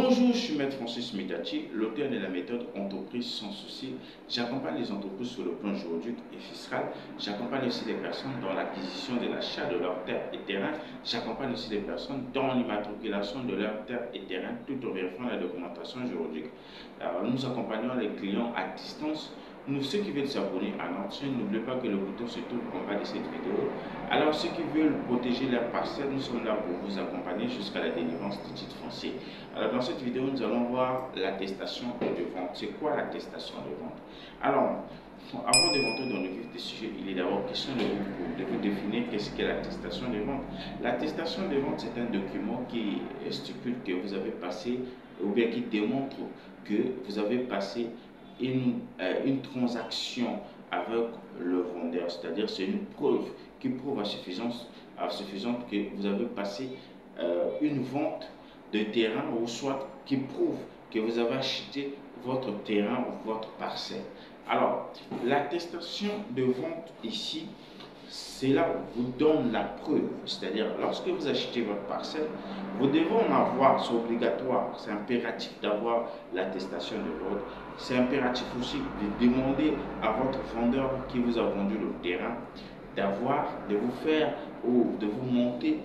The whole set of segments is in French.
Bonjour, je suis Maître Francis Medati, l'auteur de la méthode Entreprise sans souci. J'accompagne les entreprises sur le plan juridique et fiscal. J'accompagne aussi les personnes dans l'acquisition et l'achat de leurs terres et terrains. J'accompagne aussi les personnes dans l'immatriculation de leurs terres et terrains tout en vérifiant la documentation juridique. Alors, nous accompagnons les clients à distance. Ceux qui veulent s'abonner à notre chaîne, n'oubliez pas que le bouton se trouve en bas de cette vidéo. Alors, ceux qui veulent protéger leur parcelle, nous sommes là pour vous accompagner jusqu'à la délivrance du titre foncier. Alors, dans cette vidéo, nous allons voir l'attestation de vente. C'est quoi l'attestation de vente? Alors, avant de rentrer dans le vif du sujet, il est d'abord question de vous définir qu'est-ce qu'est l'attestation de vente. L'attestation de vente, c'est un document qui stipule que vous avez passé, ou bien qui démontre que vous avez passé une transaction avec le vendeur, c'est-à-dire c'est une preuve qui prouve à suffisance que vous avez passé une vente de terrain, ou soit qui prouve que vous avez acheté votre terrain ou votre parcelle. Alors, l'attestation de vente ici, c'est là où vous donne la preuve, c'est-à-dire lorsque vous achetez votre parcelle, vous devez en avoir, c'est obligatoire, c'est impératif d'avoir l'attestation de vente. C'est impératif aussi de demander à votre vendeur qui vous a vendu le terrain de vous faire ou de vous monter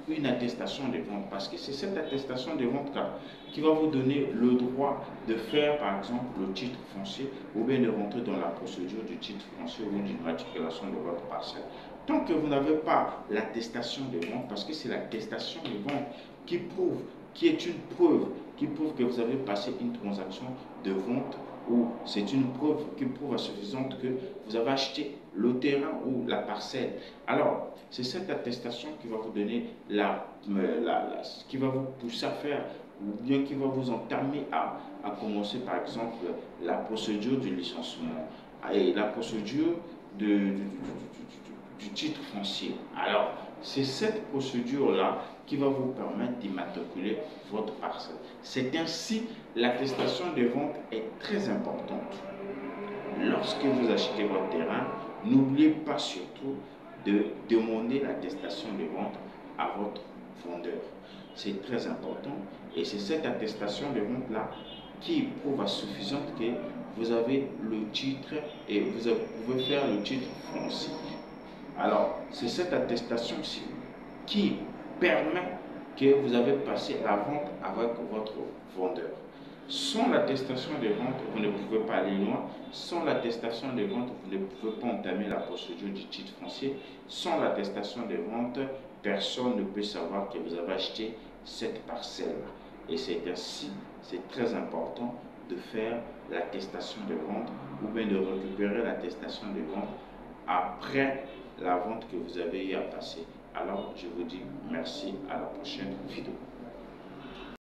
une attestation de vente, parce que c'est cette attestation de vente là qui va vous donner le droit de faire par exemple le titre foncier, ou bien de rentrer dans la procédure du titre foncier ou d'une matriculation de votre parcelle. Tant que vous n'avez pas l'attestation de vente, parce que c'est l'attestation de vente qui prouve, qui est une preuve, qui prouve que vous avez passé une transaction de vente, ou c'est une preuve qui prouve à suffisante que vous avez acheté le terrain ou la parcelle. Alors, c'est cette attestation qui va vous donner qui va vous pousser à faire, ou bien qui va vous entamer à commencer par exemple la procédure du licenciement et la procédure du titre foncier. Alors, c'est cette procédure-là qui va vous permettre d'immatriculer votre parcelle. C'est ainsi, l'attestation de vente est très importante. Lorsque vous achetez votre terrain, n'oubliez pas surtout de demander l'attestation de vente à votre vendeur. C'est très important, et c'est cette attestation de vente-là qui prouve à suffisante que vous avez le titre et vous pouvez faire le titre foncier. Alors, c'est cette attestation-ci qui permet que vous avez passé la vente avec votre vendeur. Sans l'attestation de vente, vous ne pouvez pas aller loin. Sans l'attestation de vente, vous ne pouvez pas entamer la procédure du titre foncier. Sans l'attestation de vente, personne ne peut savoir que vous avez acheté cette parcelle. Et c'est ainsi, c'est très important de faire l'attestation de vente, ou bien de récupérer l'attestation de vente après la vente que vous avez eu à passer. Alors, je vous dis merci, à la prochaine vidéo.